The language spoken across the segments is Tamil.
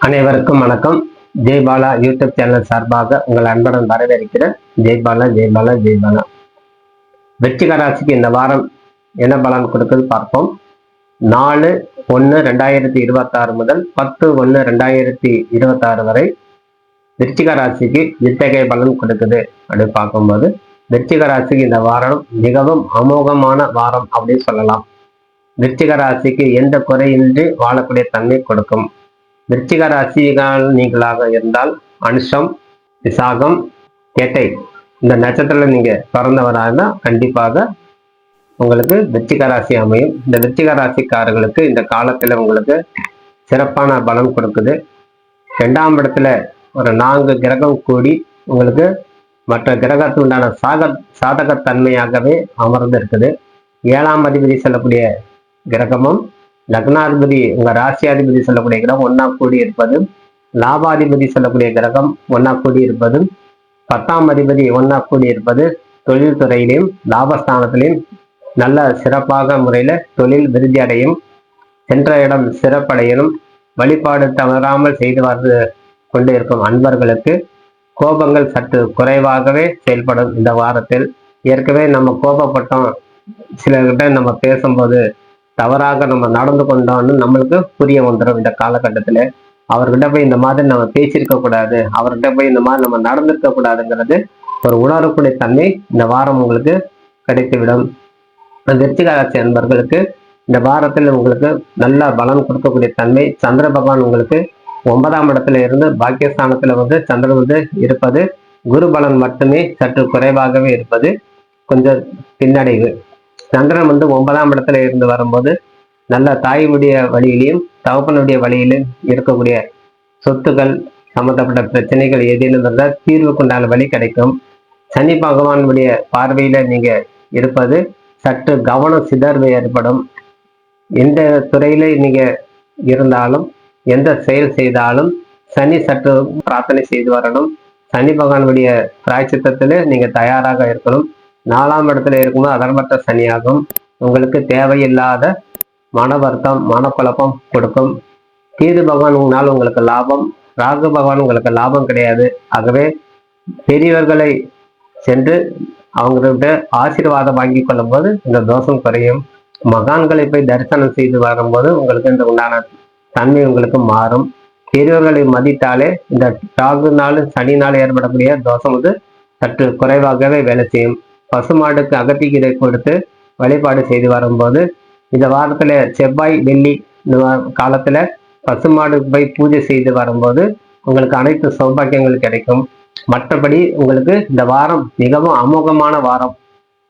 அனைவருக்கும் வணக்கம். ஜெய்பாலா யூடியூப் சேனல் சார்பாக உங்கள் அன்புடன் வரவேற்கிறேன். ஜெய்பாலா ஜெய்பாலா ஜெய்பாலா. விருச்சிக ராசிக்கு இந்த வாரம் என்ன பலன் கொடுக்குது பார்ப்போம். 4/1/2026 முதல் 10/1/2026 வரை விருச்சிக ராசிக்கு இத்தகைய பலன் கொடுக்குது அப்படின்னு பார்க்கும்போது, விருச்சிக ராசிக்கு இந்த வாரம் மிகவும் அமோகமான வாரம் அப்படின்னு சொல்லலாம். விருச்சிக ராசிக்கு எந்த குறையின்றி வாழக்கூடிய தன்மை கொடுக்கும். விருச்சிக ராசிகள் நீங்களாக இருந்தால் அனுஷம், விசாகம், கேட்டை இந்த நட்சத்திரத்தில் நீங்க பிறந்தவராக கண்டிப்பாக உங்களுக்கு விருச்சிக ராசி அமையும். இந்த விருச்சிக ராசிக்காரர்களுக்கு இந்த காலத்துல உங்களுக்கு சிறப்பான பலம் கொடுக்குது. 2ஆம் இடத்துல ஒரு 4 கிரகம் கூடி உங்களுக்கு மற்ற கிரகத்துக்கு உண்டான சாதகத்தன்மையாகவே அமர்ந்து இருக்குது. 7ஆம் அதிபதி சொல்லக்கூடிய கிரகமும் லக்னாதிபதி உங்க ராசியாதிபதி சொல்லக்கூடிய கிரகம் ஒன்னா கூடி இருப்பதும், லாபாதிபதி சொல்லக்கூடிய கிரகம் ஒன்னா கூடி இருப்பதும், 10ஆம் அதிபதி ஒன்னா கூடி இருப்பது தொழில் துறையிலையும் லாபஸ்தானத்திலையும் நல்ல சிறப்பாக முறையில தொழில் விருத்தி அடையும். சென்ற இடம் சிறப்படையணும். வழிபாடு தவறாமல் செய்து வந்து கொண்டு இருக்கும் அன்பர்களுக்கு கோபங்கள் சற்று குறைவாகவே செயல்படும். இந்த வாரத்தில் ஏற்கனவே நம்ம கோபப்பட்டோம், சிலர்கிட்ட நம்ம பேசும்போது தவறாக நம்ம நடந்து கொண்டோம்னு நம்மளுக்கு புரிய வந்துடும். இந்த காலகட்டத்துல அவர்கிட்ட போய் இந்த மாதிரி நம்ம பேசியிருக்க கூடாது, அவர்கிட்ட போய் இந்த மாதிரி நம்ம நடந்திருக்க கூடாதுங்கிறது ஒரு உணரக்கூடிய தன்மை இந்த வாரம் உங்களுக்கு கிடைத்துவிடும். விருச்சிக ராசி அன்பர்களுக்கு இந்த வாரத்தில் உங்களுக்கு நல்ல பலன் கொடுக்கக்கூடிய தன்மை. சந்திர பகவான் உங்களுக்கு 9ஆம் இடத்துல இருந்து பாக்கியஸ்தானத்துல சந்திரன் இருப்பது, குரு பலன் மட்டுமே சற்று குறைவாகவே இருப்பது கொஞ்சம் பின்னடைவு. சந்திரன் 9ஆம் இடத்துல இருந்து வரும்போது நல்ல தாயினுடைய வழியிலையும் தகப்பனுடைய வழியிலும் இருக்கக்கூடிய சொத்துக்கள் சம்பந்தப்பட்ட பிரச்சனைகள் ஏதேனும் இருந்தால் தீர்வுக்குண்டான வழி கிடைக்கும். சனி பகவானுடைய பார்வையில நீங்க இருப்பது சற்று கவனம் சிதர்வு ஏற்படும். எந்த துறையில நீங்க இருந்தாலும் எந்த செயல் செய்தாலும் சனி சற்று பிரார்த்தனை செய்து வரணும். சனி பகவானுடைய பிராயச்சித்தத்துல நீங்க தயாராக இருக்கணும். 4ஆம் இடத்துல இருக்கும்போது அதர்மற்ற சனியாகும். உங்களுக்கு தேவையில்லாத மன வருத்தம், மனக்குழப்பம் கொடுக்கும். கேது பகவான் உங்களுக்கு லாபம், ராகு பகவான் உங்களுக்கு லாபம் கிடையாது. ஆகவே பெரியவர்களை சென்று அவங்ககிட்ட ஆசீர்வாதம் வாங்கி கொள்ளும் போது இந்த தோஷம் குறையும். மகான்களை போய் தரிசனம் செய்து வரும்போது உங்களுக்கு இந்த உண்டான தன்மை உங்களுக்கு மாறும். பெரியவர்களை மதித்தாலே இந்த ராகுனாலும் சனினாலும் ஏற்படக்கூடிய தோஷம் சற்று குறைவாகவே வேலை செய்யும். பசுமாடுக்கு அகத்திக்கீரை கொடுத்து வழிபாடு செய்து வரும்போது இந்த வாரத்துல செவ்வாய் வெள்ளி காலத்துல பசுமாடுக்கு போய் பூஜை செய்து வரும்போது உங்களுக்கு அனைத்து சௌபாக்கியங்கள் கிடைக்கும். மற்றபடி உங்களுக்கு இந்த வாரம் மிகவும் அமோகமான வாரம்.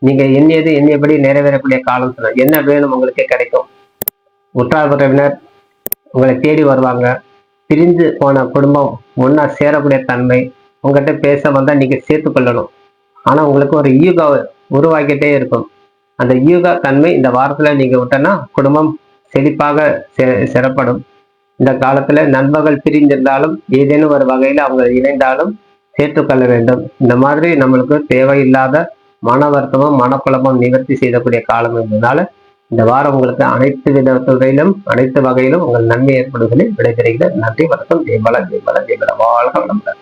நீங்க எண்ணியபடி நிறைவேறக்கூடிய காலம் என்ன வேணும் உங்களுக்கே கிடைக்கும். உற்றார் உறவினர் உங்களை தேடி வருவாங்க. பிரிந்து போன குடும்பம் ஒன்னா சேரக்கூடிய தன்மை. உங்ககிட்ட பேச வந்தா நீங்க சேர்த்து கொள்ளணும். ஆனா உங்களுக்கு ஒரு ஈகோ உருவாக்கிட்டே இருக்கும். அந்த ஈகோ தன்மை இந்த வாரத்துல நீங்க விட்டனா குடும்பம் செழிப்பாக சிறப்படும். இந்த காலத்துல நண்பர்கள் பிரிந்திருந்தாலும் ஏதேனும் ஒரு வகையில அவங்க இணைந்தாலும் சேர்த்துக்கொள்ள வேண்டும். இந்த மாதிரி நம்மளுக்கு தேவையில்லாத மன வருத்தமும் மனக்குழப்பம் நிவர்த்தி செய்யக்கூடிய காலம் என்பதனால இந்த வாரம் உங்களுக்கு அனைத்து விதத்துறையிலும் அனைத்து வகையிலும் உங்கள் நன்மை ஏற்படுவதில் விடைபெறுகிறது. நன்றி, வணக்கம். ஜெய்பாலா ஜெய்பாலா ஜெய்பாலா. வாழ்க வளமுடன்.